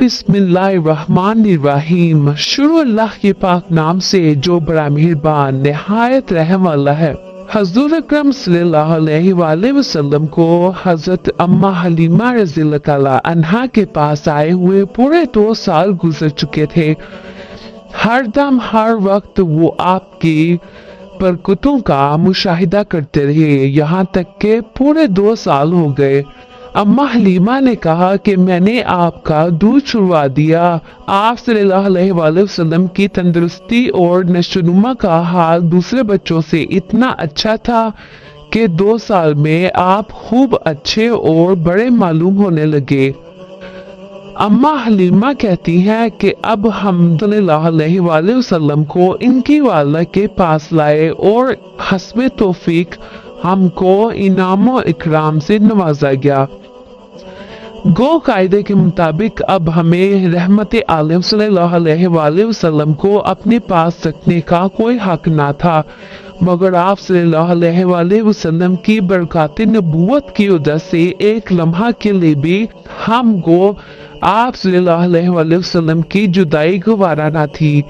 बिस्मिल्लाहिर्रहमानिर्रहीम। शुरू अल्लाह के पाक नाम से जो बड़ा मेहरबान निहायत रहम वाला है। हजूर अकरम सल्लल्लाहु अलैहि वसल्लम को हजरत अम्मा हलीमा रज़ियल्लाहु तआला अन्हा के पास आए हुए पूरे 2 साल गुजर चुके थे। हर दम हर वक्त वो आपकी बरकतों का मुशाहिदा करते रहे, यहाँ तक के पूरे 2 साल हो गए। अम्मा हलीमा ने कहा कि मैंने आपका दूध छुड़वा दिया। आप सल्लल्लाहु अलैहि वसल्लम की तंदुरुस्ती और नशोनुमा का हाल दूसरे बच्चों से इतना अच्छा था कि 2 साल में आप खूब अच्छे और बड़े मालूम होने लगे। अम्मा हलीमा कहती हैं कि अब हम सल्लल्लाहु अलैहि वसल्लम को इनकी वाला के पास लाए और हस्बे तौफीक हमको इनाम और इकराम से नवाजा गया। गो कायदे के मुताबिक अब हमें रहमत आलम सल्लल्लाहु अलैहि वसल्लम को अपने पास रखने का कोई हक ना था, मगर आप सल्लल्लाहु अलैहि वसल्लम की बरकत नबूवत की वजह से एक लम्हा के लिए भी हमको आप सल्लल्लाहु अलैहि वसल्लम की जुदाई गवारा ना थी।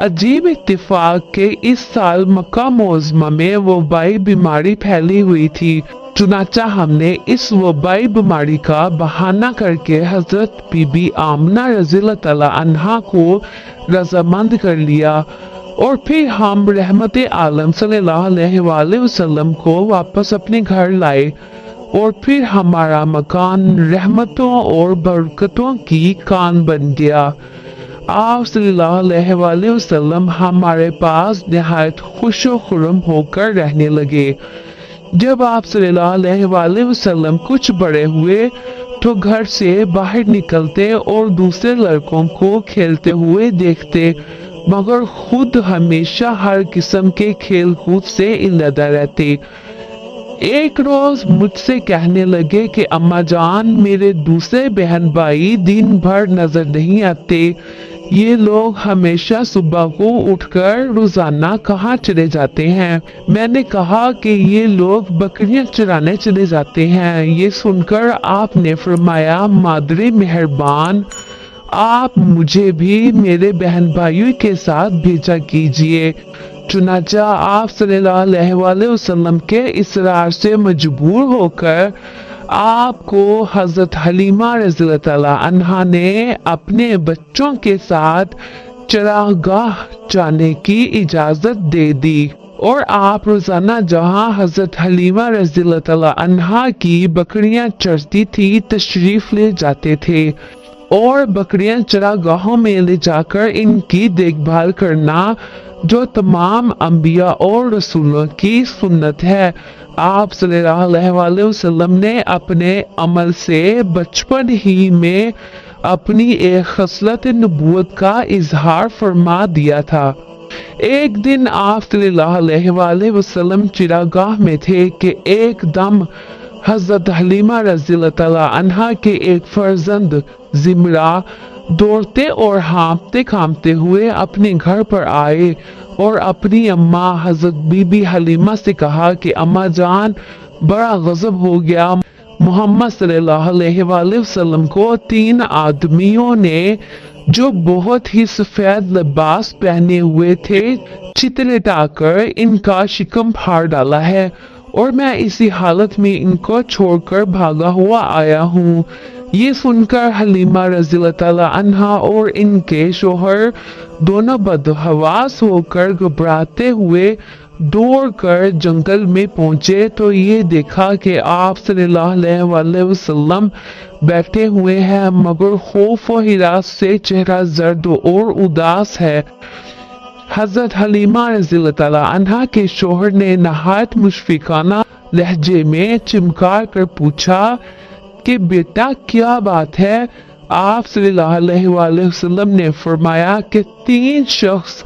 अजीब इत्तेफाक के इस साल मक्का मोज़मा में वबाई बीमारी फैली हुई थी। चुनाचा हमने इस वबाई बीमारी का बहाना करके हजरत बीबी आमना रज़ियल्लाहु तआला अन्हा को रजामंद कर लिया और फिर हम रहमत आलम सल्लल्लाहु अलैहि वसल्लम को वापस अपने घर लाए और फिर हमारा मकान रहमतों और बरकतों की कान बन गया। आप सल्लल्लाहु अलैहि वसल्लम हमारे पास निहायत खुशो खुर्रम होकर रहने लगे। जब आप सल्लल्लाहु अलैहि वसल्लम कुछ बड़े हुए तो घर से बाहर निकलते और दूसरे लड़कों को खेलते हुए देखते, मगर खुद हमेशा हर किस्म के खेल कूद से इल्लदा रहते। एक रोज मुझसे कहने लगे कि अम्मा जान, मेरे दूसरे बहन भाई दिन भर नजर नहीं आते। ये लोग हमेशा सुबह को उठकर रोजाना कहाँ चले जाते हैं। मैंने कहा कि ये लोग बकरियां चराने चले जाते हैं। ये सुनकर आपने फरमाया, मादरे मेहरबान, आप मुझे भी मेरे बहन भाइयों के साथ भेजा कीजिए। चुनाचा आप सल्लल्लाहु अलैहि वसल्लम के इसरार से मजबूर होकर आपको हजरत हलीमा रज़ियल्लाहु तआला अन्हा ने अपने बच्चों के साथ चरागाह जाने की इजाजत दे दी और आप रोजाना जहां हजरत हलीमा रज़ियल्लाहु तआला अन्हा की बकरियां चरती थी तशरीफ ले जाते थे और बकरियां चरागाहों में ले जाकर इनकी देखभाल करना जो तमाम अंबिया और रसूलों की सुन्नत है। आप सल्लल्लाहु अलैहि वसल्लम ने अपने अमल से बचपन ही में अपनी एक खसलत नबूवत का इजहार फरमा दिया था। एक दिन आप सल्लल्लाहु अलैहि वसल्लम चिरागाह में थे कि एकदम हजरत हलीमा रज़ियल्लाहु तआला अन्हा के एक फर्जंद जिमरा दौड़ते और हाँफते कांपते हुए अपने घर पर आए और अपनी अम्मा हजरत बीबी हलीमा से कहा कि अम्मा जान, बड़ा गजब हो गया। मोहम्मद सल्लल्लाहु अलैहि वसल्लम को 3 आदमियों ने जो बहुत ही सफेद लिबास पहने हुए थे चितलेटाकर इनका शिकम फाड़ डाला है और मैं इसी हालत में इनको छोड़कर भागा हुआ आया हूँ। ये सुनकर हलीमा रज़ियल्लाहु तआला अन्हा और इनके शोहर दोनों बदहवास होकर घबराते हुए दौड़कर जंगल में पहुंचे तो ये देखा कि आप सल्लल्लाहु अलैहि वसल्लम बैठे हुए हैं, मगर खौफ और हिरास से चेहरा जर्द और उदास है। हजरत हलीमा रज़ियल्लाहु तआला अन्हा के शोहर ने नहायत मुशफिकाना लहजे में चिमकार कर पूछा कि बेटा क्या बात है। आप सल्लल्लाहु अलैहि वसल्लम ने फरमाया कि 3 शख्स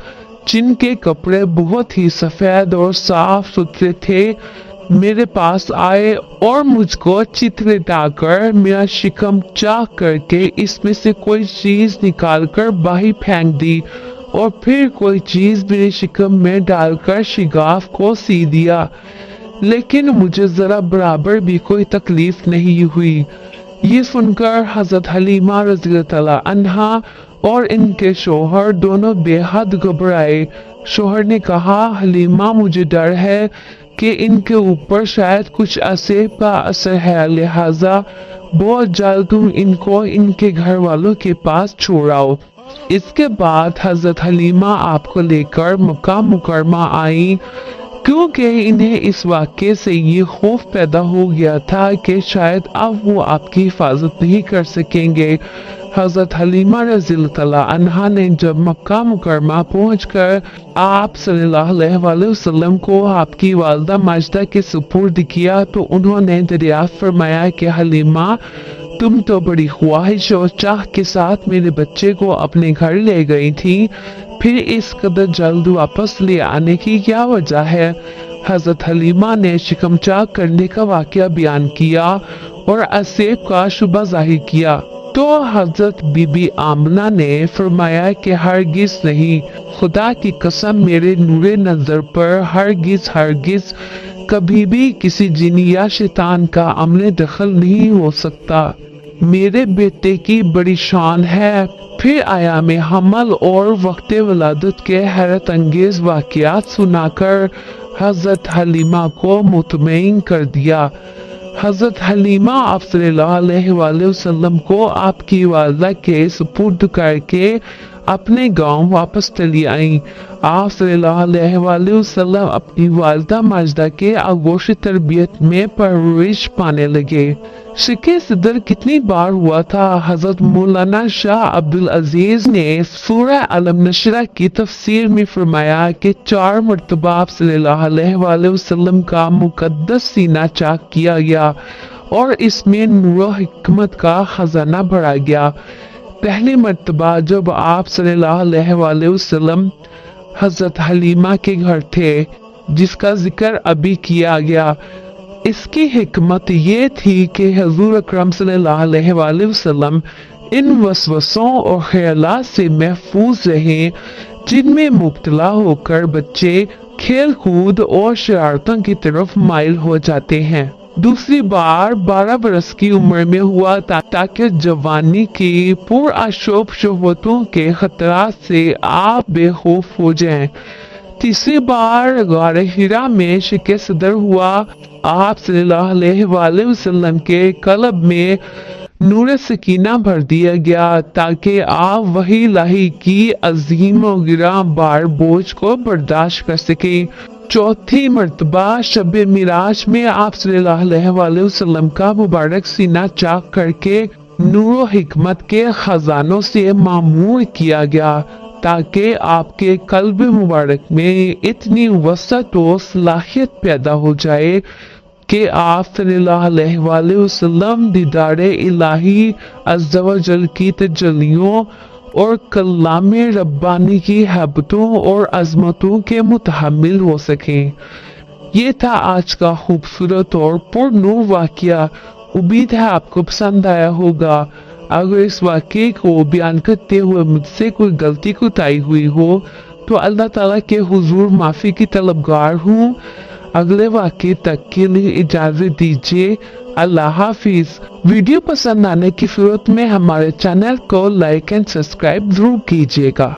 जिनके कपड़े बहुत ही सफेद और साफ सुथरे थे मेरे पास आए और मुझको चितलेटाकर मेरा शिकम चाक करके इसमें से कोई चीज निकालकर बाहर फेंक दी और फिर कोई चीज मेरे शिकम में डालकर शिगाफ को सी दिया, लेकिन मुझे जरा बराबर भी कोई तकलीफ नहीं हुई। ये सुनकर हजरत हलीमा रज़ी अल्लाह अन्हा और इनके शोहर दोनों बेहद घबराए। शोहर ने कहा, हलीमा मुझे डर है कि इनके ऊपर शायद कुछ असेब का असर है, लिहाजा बहुत जल्द तुम इनको इनके घर वालों के पास छोड़ाओ। इसके बाद हजरत हलीमा आपको लेकर मक्का मुकरमा आई, क्योंकि इन्हें इस वाक़े से ये खौफ पैदा हो गया था कि शायद अब वो आपकी हिफाजत नहीं कर सकेंगे। हजरत हलीमा रज़ियल्लाहु अन्हा ने जब मक्का मुकरमा पहुंचकर आप सल्लल्लाहु अलैहि वसल्लम को आपकी वालदा माजिदा के सुपुर्द किया तो उन्होंने दरियाफ्त फरमाया कि हलीमा, तुम तो बड़ी ख्वाहिश और चाह के साथ मेरे बच्चे को अपने घर ले गई थी, फिर इस कदर जल्द वापस ले आने की क्या वजह है? हजरत हलीमा ने शिकमचाक करने का वाक़या बयान किया और असेब का शुबा जाहिर किया तो हजरत बीबी आमना ने फरमाया कि हरगिज नहीं, खुदा की कसम मेरे नूरे नजर पर हरगिज कभी भी किसी जिनी या शैतान का अमले दखल नहीं हो सकता। मेरे बेटे की बड़ी शान है। फिर आया में हमल और वक्त वलादत के हैरत अंगेज वाक़यात सुनाकर हजरत हलीमा को मुतमईन कर दिया। हजरत हलीमा आप सल्लल्लाहु अलैहि वसल्लम को आपकी वालदा के सुपुर्द करके अपने गांव वापस चली आई। आप सल्लल्लाहु अलैहि वसल्लम अपनी वालदा माजिदा के आगोश तरबियत में परवरिश पाने लगे। शिके सदर कितनी बार हुआ था? हजरत मौलाना शाह अब्दुल अजीज ने सूरह अलम नशरा की तफसीर में फरमाया कि 4 मरतबा आप सल्लल्लाहु अलैहि वसल्लम का मुकद्दस सीना चाक किया गया और इसमें नूर हिकमत का खजाना भरा गया। पहली मरतबा जब आप सल्लल्लाहु अलैहि वसल्लम हजरत हलीमा के घर थे, जिसका जिक्र अभी किया गया, इसकी हिकमत ये थी कि हजूर अकरम सल्लल्लाहु अलैहि वसल्लम इन वसवसों और ख्यालात से महफूज रहें जिनमें मुब्तला होकर बच्चे खेल कूद और शरारतों की तरफ माइल हो जाते हैं। दूसरी बार 12 बरस की उम्र में हुआ ताकि जवानी की पुरअशोभ शहवतों के खतरात से आप बेखौफ हो जाएं। तीसरी बार गार हिरा में शिके सदर हुआ। आप सल्लल्लाहु अलैहि वसल्लम के कल्ब में नूर सकीना भर दिया गया ताकि आप वही लाही की अजीम और गिरा बार बोझ को बर्दाश्त कर सके। चौथी मर्तबा शब मिराज में आप सल्लल्लाहु अलैहि वसल्लम का मुबारक सीना चाक करके नूर हिकमत के खजानों से मामूर किया गया ताकि आपके कल्ब मुबारक में इतनी वसत और सलाहियत पैदा हो जाए कि आप सल्लल्लाहु अलैहि वसल्लम दीदारे इलाही अज़्ज़ा व जल की तजल्लियों और कलामे रब्बानी की हैबतों और अजमतों के मुतहम्मिल हो सकें। ये था आज का खूबसूरत और पुरनूर वाक़या। उम्मीद है आपको पसंद आया होगा। अगर इस वाक़े को बयान करते हुए मुझसे कोई गलती कोताही हुई हो तो अल्लाह ताला के हुजूर माफ़ी की तलबगार हूँ। अगले वाक़े तक के लिए इजाज़त दीजिए। अल्लाह हाफिज। वीडियो पसंद आने की सूरत में हमारे चैनल को लाइक एंड सब्सक्राइब जरूर कीजिएगा।